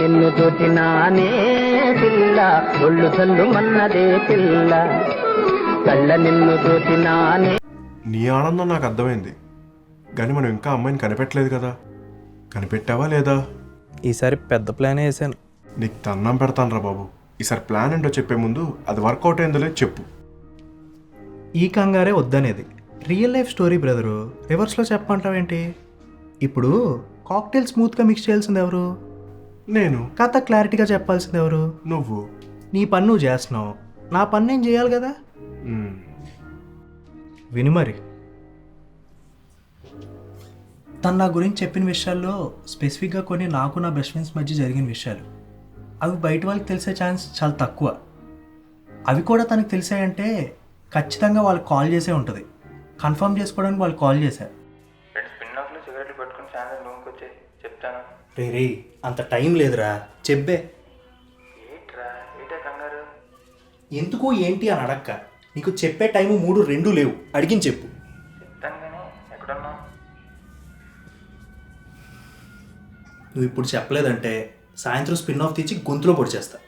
నిన్ను చూసినానే పిల్ల ఒళ్ళు చల్లు మన్నదే పిల్ల కళ్ళ నిన్ను చూసినానే. నీ ఆనందం నాకు అర్థమైంది, కానీ మనం ఇంకా అమ్మాయిని కనిపెట్టలేదు కదా. కనిపెట్టావా లేదా? ఈసారి పెద్ద ప్లాన్ వేసాను. నీకు తన్నం పెడతాను రా బాబు. ఈసారి ప్లాన్ ఏంటో చెప్పే ముందు అది వర్కౌట్ అయిందో లేదు చెప్పు. ఈ కంగారే వద్దనేది రియల్ లైఫ్ స్టోరీ బ్రదరు. రివర్స్లో చెప్పమంటావేంటి? ఇప్పుడు కాక్టైల్ స్మూత్గా మిక్స్ చేయాల్సింది ఎవరు? నేను. కథ క్లారిటీగా చెప్పాల్సింది ఎవరు? నువ్వు. నీ పని నువ్వు చేస్తున్నావు, నా పని నేను చేయాలి కదా. విని మరి. తను నా గురించి చెప్పిన విషయాల్లో స్పెసిఫిక్గా కొన్ని నాకు నా బెస్ట్ ఫ్రెండ్స్ మధ్య జరిగిన విషయాలు, అవి బయట వాళ్ళకి తెలిసే ఛాన్స్ చాలా తక్కువ. అవి కూడా తనకు తెలిసాయంటే ఖచ్చితంగా వాళ్ళకి కాల్ చేసే ఉంటుంది. కన్ఫర్మ్ చేసుకోవడానికి వాళ్ళు కాల్ చేశారు. రే అంత టైం లేదురా, చెప్పే. ఎందుకు ఏంటి అని అడక్క, నీకు చెప్పే టైము 3-2 లేవు, అడిగిన చెప్పు. నువ్వు ఇప్పుడు చెప్పలేదంటే సాయంత్రం స్పిన్ ఆఫ్ తీసి గొంతులో పొడి చేస్తా.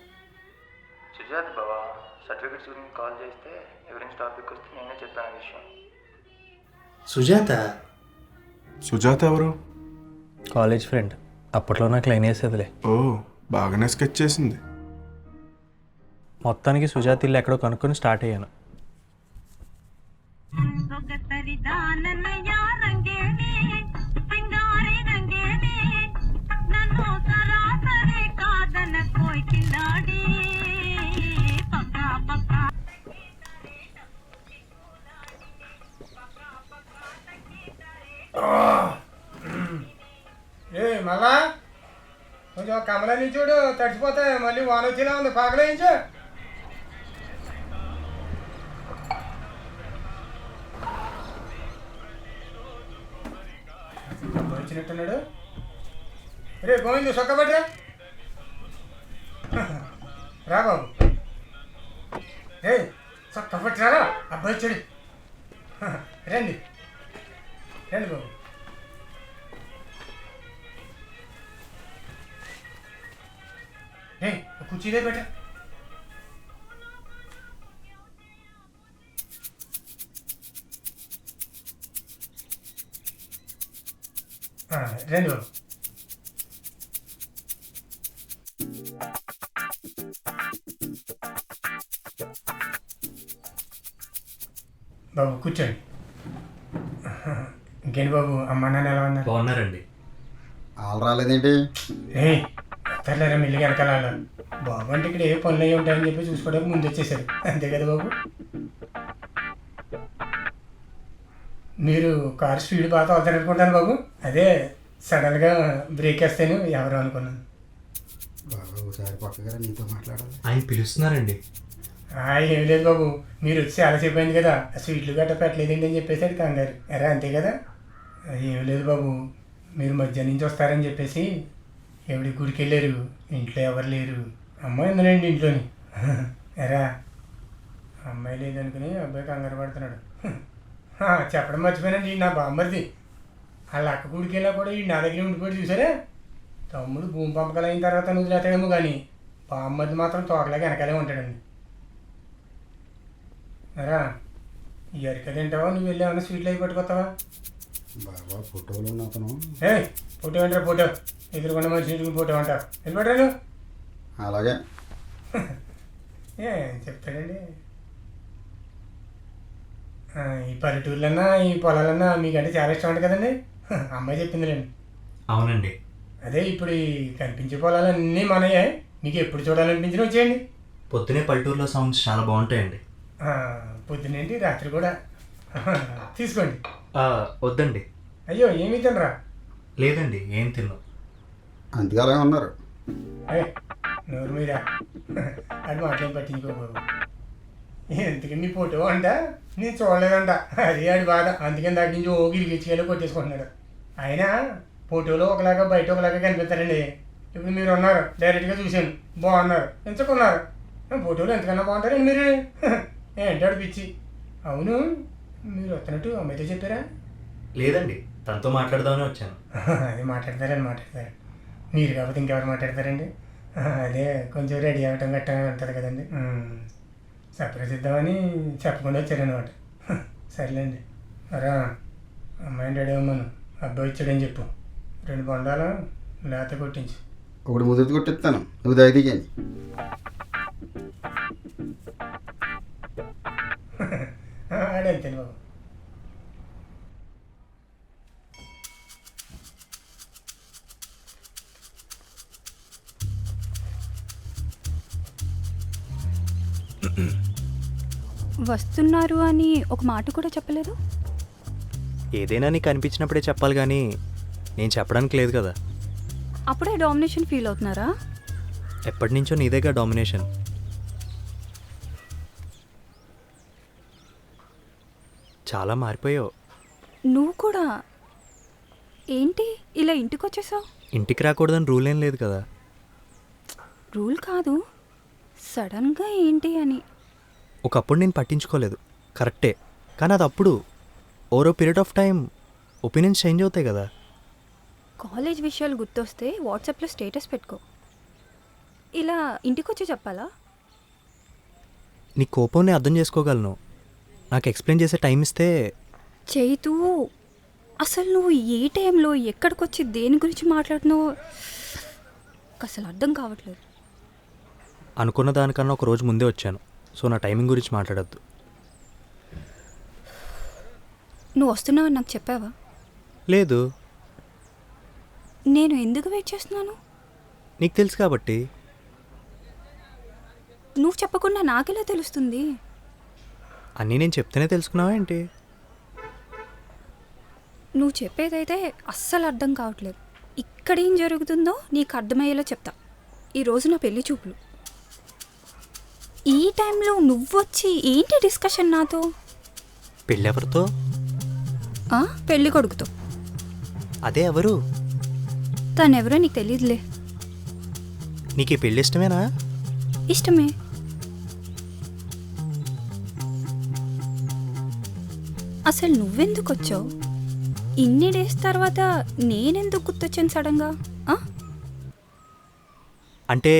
సుజాత బావా సర్టిఫికెట్స్ గురించి కాల్ చేస్తే ఎవరించి టాపిక్ వస్తే నేనే చెప్పాను విషయం. సుజాత? సుజాత ఎవరు? కాలేజ్ ఫ్రెండ్, అప్పట్లో నాకు లైన్ వేసేదిలే. ఓ, బాగానే స్కెచ్ చేసింది. మొత్తానికి సుజాత ఇల్లు ఎక్కడో కనుక్కొని స్టార్ట్ అయ్యాను. మళ్ళా కొంచెం కమలని చూడు, తడిచిపోతాయి. మళ్ళీ వాన వచ్చేలా ఉంది, పాకలేయించు. వచ్చినట్టున్నాడు. రే గోవిందు సొక్క పట్టరా, రా బాబు. రే సొక్క పట్టరా, అబ్బాయి వచ్చాడు. రండి రండి బాబు. కుర్చీలే పెట్ట. రండి బాబు. బాబు కూర్చోండి. ఇంకేంటి బాబు, అమ్మ నాన్న ఎలా ఉన్నారు? బాగున్నారండి. వాళ్ళు రాలేదేంటి? తెల్లారా మిల్లికి వెనకాల. బాబు అంటే ఇక్కడ ఏ పనులు అయ్యి ఉంటాయని చెప్పి చూసుకోవడానికి ముందు వచ్చేసారు, అంతే కదా బాబు. మీరు కారు స్పీడ్ బాగా అవుతారనుకుంటాను బాబు. అదే సడన్గా బ్రేక్ వేస్తాను ఎవరు అనుకున్నాను. బాబు ఒకసారి పక్కగా నీతో మాట్లాడాలి. ఆయన పిలుస్తున్నారండి. ఏం లేదు బాబు, మీరు వచ్చి చాలాసేపు అయింది కదా, స్వీట్లు గట్ట పెట్టలేదండి అని చెప్పేసి కంగారు. ఎరా అంతే కదా. ఏం లేదు బాబు, మీరు మధ్యాహ్నం నుంచి వస్తారని చెప్పేసి ఎవడి గుడికి వెళ్ళారు, ఇంట్లో ఎవరు లేరు. అమ్మాయి ఉందండి ఇంట్లోని. ఎరా అమ్మాయి లేదనుకుని అబ్బాయి కంగారు పడుతున్నాడు. చెప్పడం మర్చిపోయానండి, నా బామ్మరిది. వాళ్ళ అక్క గుడికి వెళ్ళా కూడా ఈ నా దగ్గర ఉండిపోయి చూసారా. తమ్ముడు భూమి పంపకాలు అయిన తర్వాత నువ్వు లేతాడేమో కానీ బామ్మరిది మాత్రం తోకలాగా వెనకాలే ఉంటాడండి. ఎరా ఈ అరిక తింటావా, నువ్వు వెళ్ళి ఏమన్నా స్వీట్లు అవి పట్టుకొస్తావా? బాబా ఫోటోలో అతను. ఫోటో ఏంటారా ఫోటో, ఎదురుకుండా మనిషి ఫోటో అంటావు, వెళ్ళిపడ్డాను. అలాగే చెప్తాడండి. ఈ పల్లెటూర్లన్నా ఈ పొలాలన్నా మీకంటే చాలా ఇష్టం ఉంటుంది కదండి. అమ్మాయి చెప్పిందిలేండి. అవునండి. అదే ఇప్పుడు ఈ కనిపించే పొలాలన్నీ మనయ్యే, మీకు ఎప్పుడు చూడాలనిపించిన వచ్చేయండి. పొద్దునే పల్లెటూరులో సౌండ్స్ చాలా బాగుంటాయండి. పొద్దునేంటి రాత్రి కూడా. తీసుకోండి. వద్దండి. అయ్యో ఏమీ తినరా? లేదండి, ఏం తిన్నా. అందుకే అలాగే ఉన్నారు. నోరు మీద అది మాట్లాడి పట్టించుకోబాబు. ఎందుకని నీ ఫోటో అంట నేను చూడలేదంట, అది ఆడి బాధ. అందుకని దాటి నుంచి ఓ గిరిగిచ్చిగా కొట్టేసుకుంటున్నాడు. అయినా ఫోటోలో ఒకలాగా బయట ఒకలాగా కనిపిస్తారండి. ఇప్పుడు మీరు ఉన్నారు, డైరెక్ట్గా చూశాను, బాగున్నారు, ఎంచుకున్నారు. ఫోటోలు ఎంతకన్నా బాగుంటారండి మీరు. ఏంటాడు పిచ్చి. అవును, మీరు వస్తున్నట్టు అమ్మాయితో చెప్పారా? లేదండి, తనతో మాట్లాడదామని వచ్చాను. అది మాట్లాడతారు. మీరు కాకపోతే ఇంకెవరు మాట్లాడతారండి? అదే కొంచెం రెడీ అవ్వటం గట్టా ఉంటుంది కదండి. సర్ప్రైజ్ ఇద్దామని చెప్పకుండా వచ్చారనమాట. సర్లేండి. మరా అమ్మాయిని రెడీ అవ్వమను, అబ్బాయి వచ్చాడని చెప్పు. 2 బొండాలు లేత కొట్టించు. ఒకటి ముదురు కొట్టిస్తాను, నువ్వు దయది కానీ. ఆడంతేను బాబు. వస్తున్నారు అని ఒక మాట కూడా చెప్పలేదు. ఏదైనా నీకు అనిపించినప్పుడే చెప్పాలి కానీ నేను చెప్పడానికి లేదు కదా. అప్పుడే డామినేషన్ ఫీల్ అవుతున్నారా? ఎప్పటి నుంచో నీదేగా డామినేషన్. చాలా మారిపోయావు. నువ్వు కూడా ఏంటి ఇలా ఇంటికి వచ్చేసావు? ఇంటికి రాకూడదని రూల్ ఏం లేదు కదా. రూల్ కాదు, సడన్గా ఏంటి అని. ఒకప్పుడు నేను పట్టించుకోలేదు, కరెక్టే. కానీ అది అప్పుడు over period of time opinions change అవుతాయి కదా. కాలేజ్ విషయాలు గుర్తొస్తే వాట్సాప్లో స్టేటస్ పెట్టుకో. ఇలా ఇంటికి వచ్చి చెప్పాలా? నీ కోపం నేను అర్థం చేసుకోగలను. నాకు ఎక్స్ప్లెయిన్ చేసే టైం ఇస్తే. చైతూ, అసలు నువ్వు ఏ టైంలో ఎక్కడికి వచ్చి దేని గురించి మాట్లాడుతున్నావు అసలు అర్థం కావట్లేదు. అనుకున్న దానికన్నా ఒక రోజు ముందే వచ్చాను, సో నా టైమింగ్ గురించి మాట్లాడద్దు. నువ్వు వస్తున్నావని నాకు చెప్పావా? లేదు. నేను ఎందుకు వెయిట్ చేస్తున్నాను? నీకు తెలుసు కాబట్టి. నువ్వు చెప్పకుండా నాకెలా తెలుస్తుంది? అన్నీ నేను చెప్తేనే తెలుసుకున్నావా ఏంటి? నువ్వు చెప్పేదైతే అస్సలు అర్థం కావట్లేదు. ఇక్కడేం జరుగుతుందో నీకు అర్థమయ్యేలా చెప్తా. ఈరోజు నా పెళ్లి చూపులు. ఈ టైంలో నువ్వొచ్చి ఏంటి డిస్కషన్ నాతో? పెళ్ళెవరితో? పెళ్లి కొడుకుతో. అదే ఎవరు? తనెవరో నీకు తెలియదులే. నీకు ఈ పెళ్ళి ఇష్టమేనా? ఇష్టమే. అసలు నువ్వెందుకు వచ్చావు? ఇన్ని డేస్ తర్వాత నేనెందుకు గుర్తొచ్చాను సడన్గా? అంటే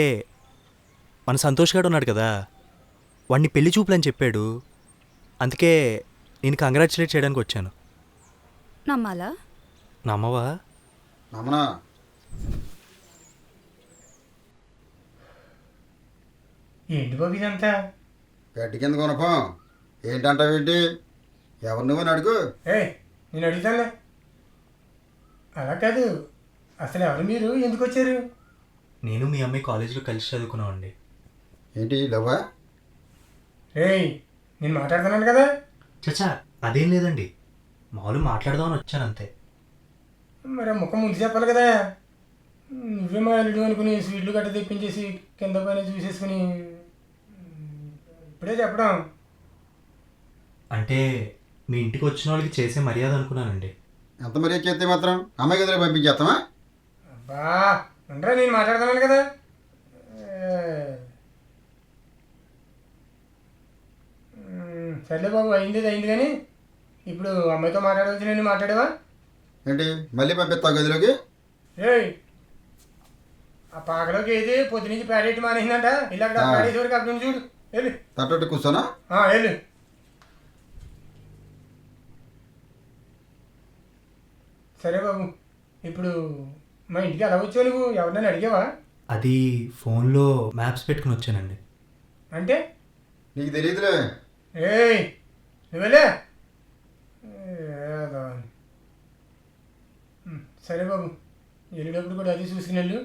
మన సంతోష్ గారు ఉన్నాడు కదా, వాడిని పెళ్లి చూపులని చెప్పాడు. అందుకే నేను కంగ్రాచులేట్ చేయడానికి వచ్చాను. నమ్మాలా? నమ్మవా? నమ్మనా? ఏంటి బాబు ఇదంతా? గడ్డి కింద కొనపం. ఏంటంటావేంటి? ఎవరు నువ్వని అడుగు. నేను అడుగుతానులే. అలా కాదు, అసలు ఎవరు మీరు, ఎందుకు వచ్చారు? నేను మీ అమ్మాయి కాలేజీలో కలిసి చదువుకున్నామండి. ఏంటి లవ్వా? నేను మాట్లాడుతున్నాను కదా. చచ్చా, అదేం లేదండి, మామూలు మాట్లాడదామని వచ్చాను అంతే. మరి ఆ ముఖం ముందు చెప్పాలి కదా. నువ్వే మా అల్లుడు అనుకుని స్వీట్లు గట్ట తెప్పించేసి కింద పైన చూసేసుకుని ఇప్పుడే చెప్పడం అంటే మీ ఇంటికి వచ్చిన వాళ్ళకి చేసే మర్యాద అనుకున్నానండి. ఎంత మర్యాద చేస్తే మాత్రం అమ్మాయి గదిలో పంపించేస్తామా? అబ్బా ఉండరా, నేను మాట్లాడుతున్నాను కదా. సర్లే బాబు, అయింది కానీ ఇప్పుడు అమ్మాయితో మాట్లాడవచ్చు. నేను మాట్లాడేవా ఏంటి? మళ్ళీ పంపిస్తావు గదిలోకి? ఆ పాకలోకి ఏది పొద్దు నుంచి ప్యాడెట్టి మానేసిందంట. ఇలా ప్యాడేసి వరకు అక్కడ చూడు. వెళ్ళి తట్టట్టు కూర్చోనా? వెళ్ళు. సరే బాబు, ఇప్పుడు మా ఇంటికి ఎలా వచ్చావు నువ్వు? ఎవరినైనా అడిగావా? అది ఫోన్లో మ్యాప్స్ పెట్టుకుని వచ్చానండి. అంటే నీకు తెలియదులే. నువ్వులే. సరే బాబు, వెళ్ళేటప్పుడు కూడా అది చూసుకుని వెళ్ళు.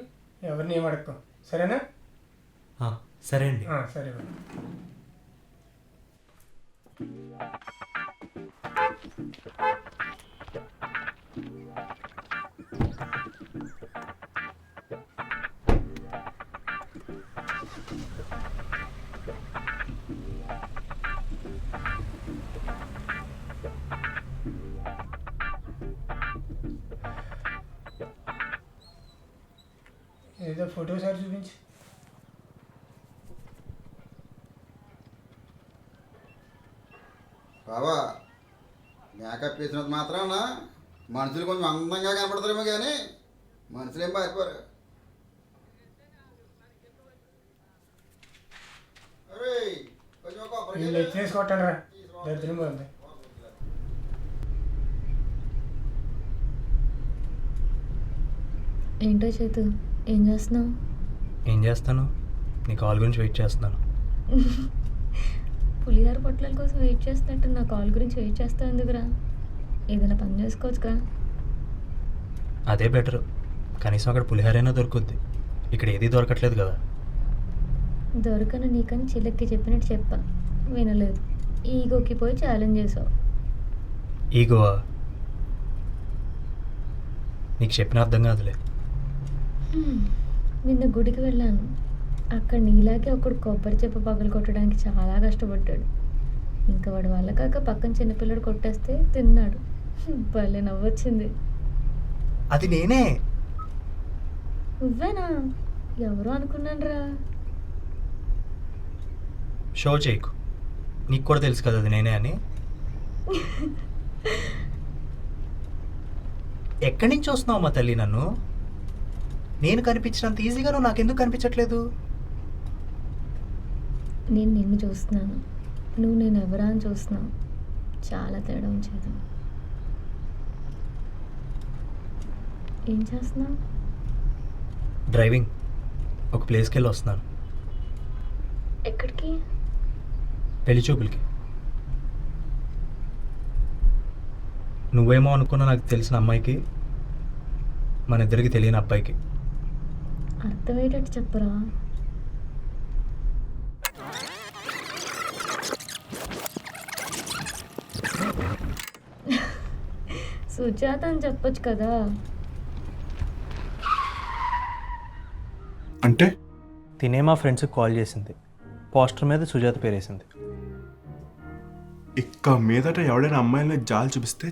ఎవరిని ఏం అడక్కో, సరేనా? సరే అండి. సరే బాబు. ఏదో ఫోటో సార్ చూపించి. బాబా, మేకప్ వేసినంత మాత్రాన మనుషులు కొంచెం అందంగా కనపడతారేమో కానీ మనుషులు ఏం పారిపోరు. వీళ్ళు ఎత్తినేసుకొట్టాను రా దరిద్రం పోతుంది. ఏంటో చేతు ఏం చేస్తున్నావు? ఏం చేస్తాను? నీ కాల్ గురించి వెయిట్ చేస్తున్నాను. పులిహార పొట్లాల కోసం వెయిట్ చేస్తున్నట్టు నా కాల్ గురించి వెయిట్ చేస్తావు ఎందుకురా? ఏదైనా పని చేసుకోవచ్చుగా. అదే బెటరు. కనీసం అక్కడ పులిహారైనా దొరుకుద్ది. ఇక్కడ ఏది దొరకట్లేదు కదా. దొరకను నీకని చిల్లక్కి చెప్పినట్టు చెప్పా, వినలేదు. ఈగోకి పోయి ఛాలెంజ్ చేసావు. ఈగోవా? నీకు చెప్పిన అర్థం కాదులే. నిన్న గుడికి వెళ్ళాను. అక్కడ నీలాగే ఒకడు కొబ్బరి చెప్ప పగలు కొట్టడానికి చాలా కష్టపడ్డాడు. ఇంకా వాడు వల్ల కాక పక్కన చిన్నపిల్లడు కొట్టేస్తే తిన్నాడు. భలే నవ్వొచ్చింది. అది నేనే. నువ్వేనా? ఎవరో అనుకున్నాను రా. షో చేయకు. నీకు కూడా తెలుసు కదా అది నేనే అని. ఎక్కడి నుంచి వస్తున్నావు మా తల్లి? నన్ను నేను కనిపించినంత ఈజీగా నువ్వు నాకెందుకు కనిపించట్లేదు? నేను నిన్ను చూస్తున్నాను, నువ్వు నేను ఎవరా అని చూస్తున్నావు. చాలా తేడా ఉంచేది. ఏం చేస్తున్నావు? డ్రైవింగ్. ఒక ప్లేస్కి వెళ్ళి వస్తున్నాను. ఎక్కడికి? పెళ్లి చూపులకి. నువ్వేమో అనుకున్న నాకు తెలిసిన అమ్మాయికి, మన ఇద్దరికి తెలియని అబ్బాయికి. అర్థమయ్యేటట్టు చెప్పరా. సుజాత అని చెప్పొచ్చు కదా. అంటే తినే మా ఫ్రెండ్స్కి కాల్ చేసింది. పోస్టర్ మీద సుజాత పేరేసింది. ఇక్క మీదట ఎవడైనా అమ్మాయిని జాలి చూపిస్తే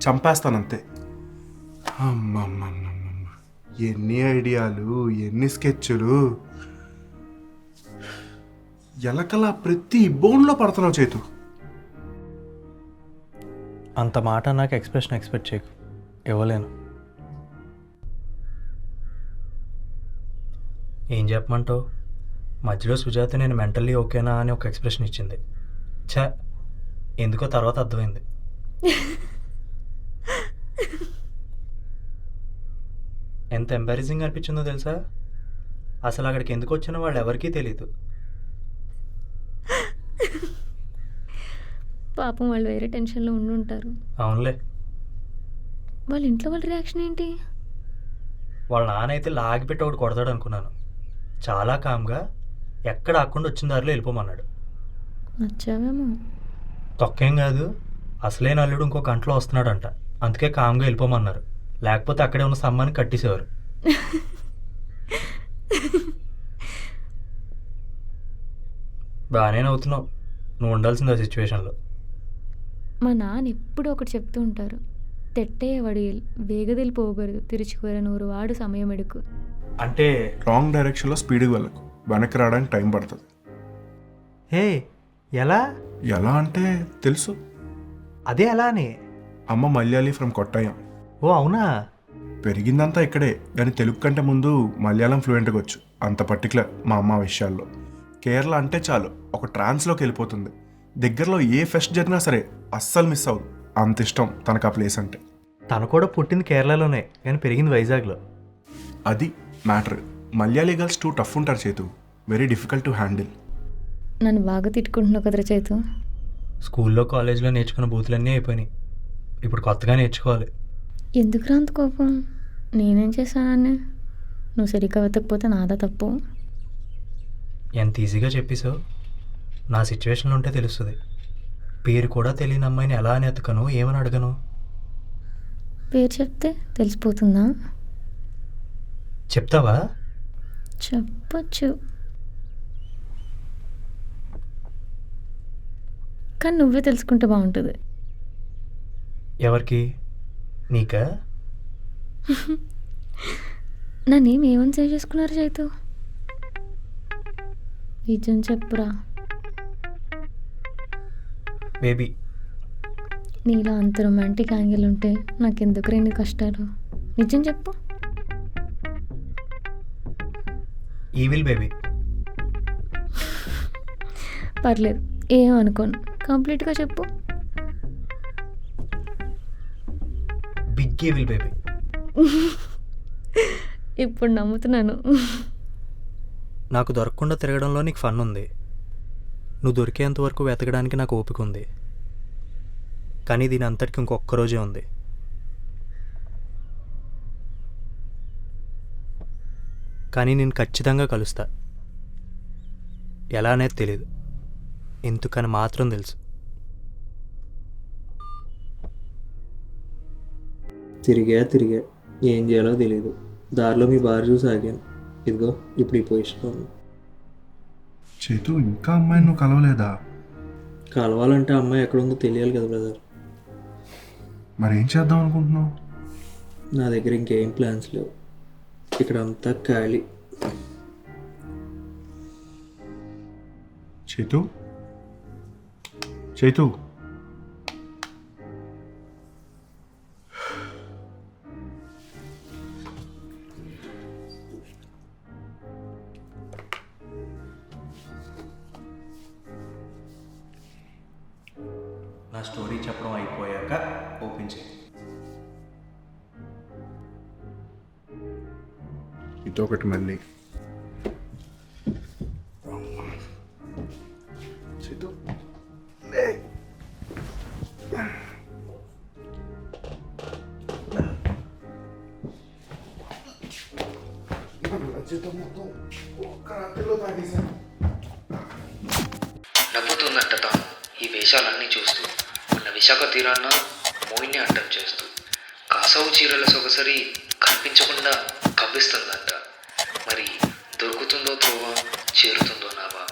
చంపేస్తానంతే. అమ్మమ్మమ్మమ్మ, ఎన్ని ఐడియాలు, ఎన్ని స్కెచ్లు. ఎలకలా ప్రతి బోన్లో పడుతున్నావు చేతు. అంత మాట నాకు ఎక్స్ప్రెషన్ ఎక్స్పెక్ట్ చేయకు. ఇవ్వలేను. ఏం చెప్పమంటావు? మధ్యలో సుజాత నేను మెంటల్లీ ఓకేనా అని ఒక ఎక్స్ప్రెషన్ ఇచ్చింది. ఛా, ఎందుకో తర్వాత అర్థమైంది. ఎంత ఎంబారసింగ్ అనిపించిందో తెలుసా? అసలు అక్కడికి ఎందుకు వచ్చినా వాళ్ళు ఎవరికీ తెలియదు. పాపం వాళ్ళు వేరే టెన్షన్లో ఉండుంటారు. అవునులే. వాళ్ళ ఇంట్లో వాళ్ళ రియాక్షన్ ఏంటి? వాళ్ళ నాన్న అయితే లాగిపెట్టి ఒకటి కొడతాడు అనుకున్నాను. చాలా కామ్గా ఎక్కడ ఆకుండా వచ్చిన దారిలో వెళ్ళిపోమన్నాడు. నచ్చావేమో. తొక్కేం కాదు, అసలే నల్లుడు ఇంకో గంటలో వస్తున్నాడంట. అందుకే కామ్గా వెళ్ళిపోమన్నారు. లేకపోతే అక్కడే ఉన్న స్తంభాన్ని కట్టేసేవారు. బాగానే నవ్వుతున్నావు. నువ్వు ఉండాల్సింది ఆ సిచ్యువేషన్లో. మా నాన్న ఎప్పుడు ఒకటి చెప్తూ ఉంటారు, తెట్టే వడియల్ వేగదిలి పోగరు తిరుచుకోర నూరు వాడు సమయం ఎడుకు. అంటే రాంగ్ డైరెక్షన్లో స్పీడ్గా వెళ్ళకు, వెనక్కి రావడానికి టైం పడుతుంది. హే, ఎలా? ఎలా అంటే తెలుసు. అదే ఎలా అని? అమ్మ మలయాళీ ఫ్రమ్ కొట్టాయం. ఓ అవునా? పెరిగిందంతా ఇక్కడే, కానీ తెలుగు కంటే ముందు మలయాళం ఫ్లూయెంట్గా వచ్చు. అంత పర్టికులర్ మా అమ్మ విషయాల్లో. కేరళ అంటే చాలు ఒక ట్రాన్స్లోకి వెళ్ళిపోతుంది. దగ్గరలో ఏ ఫెస్ట్ జరిగినా సరే అస్సలు మిస్ అవ్వదు. అంత ఇష్టం తనకు ఆ ప్లేస్ అంటే. తను కూడా పుట్టింది కేరళలోనే, కానీ పెరిగింది వైజాగ్లో. అది matter. Malayali girls two tough ఉంటారు చేతు. Very difficult to handle. నన్ను బాగా తిట్టుకుంటున్నావు కదరా చేతు. స్కూల్లో కాలేజీలో నేర్చుకున్న బూతులన్నీ అయిపోయినాయి. ఇప్పుడు కొత్తగా నేర్చుకోవాలి. ఎందుకురా అంత కోపం? నేనేం చేశానని? నువ్వు సరిగ్గా వెతకపోతే నాదా తప్పు. ఎంత ఈజీగా చెప్పేసావు. నా సిచ్యువేషన్లో ఉంటే తెలుస్తుంది. పేరు కూడా తెలియని అమ్మాయిని ఎలా అని ఎతకను, ఏమని అడగను? పేరు చెప్తే తెలిసిపోతుందా? చెప్తావా? చెప్పచ్చు, కానీ నువ్వే తెలుసుకుంటే బాగుంటుంది. ఎవరికి? నీకా? నా నేమ్ ఏమని సేవ్ చేసుకున్నారు చైతు? నిజం చెప్పురా. బేబీ. నీలో అంత రొమాంటిక్ యాంగిల్ ఉంటే నాకెందుకు రెండు కష్టాలు? నిజం చెప్పు. Evil baby. పర్లేదు, ఏం అనుకోను. కంప్లీట్గా చెప్పు. Big evil baby. ఇప్పుడు నమ్ముతున్నాను. నాకు దొరకకుండా తిరగడంలో నీకు ఫన్ ఉంది. నువ్వు దొరికేంత వరకు వెతకడానికి నాకు ఓపిక ఉంది. కానీ దీని అంతటికి ఇంకొక్క రోజే ఉంది. కానీ నేను ఖచ్చితంగా కలుస్తా. ఎలా అనేది తెలీదు, ఎందుకని మాత్రం తెలుసు. తిరిగా ఏం చేయాలో తెలియదు. దారిలో మీ బార్ చూసి ఆగాను. ఇదిగో ఇప్పుడు ఈ పొజిషన్లో ఉంది. చేతు ఇంకా అమ్మాయిని నువ్వు కలవలేదా? కలవాలంటే అమ్మాయి ఎక్కడుందో తెలియాలి కదా బ్రదర్. మరి ఏం చేద్దాం అనుకుంటున్నావు? నా దగ్గర ఇంకేం ప్లాన్స్ లేవు. ఇక్కడ అంతా ఖాళీ. చేతు నా స్టోరీ చెప్పడం అయిపోయాక ఓపెన్ చేయి. ఇదొకటి మళ్ళీ. నవ్వుతుందంట తాను ఈ వేషాలన్నీ చూస్తూ. మొన్న విశాఖ తీరాన్న మోయిని అడ్డం చేస్తూ కాసావు చీరల సొగసరి కనిపించకుండా కవ్విస్తుందంట. మరి దొరుకుతుందో త్రోవ, చేరుతుందో నావా?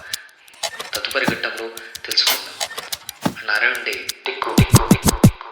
తదుపరి ఘట్టంలో తెలుసుకుందాం. నారాయణ డే టిక్కు టిక్కు టిక్కు టిక్కు.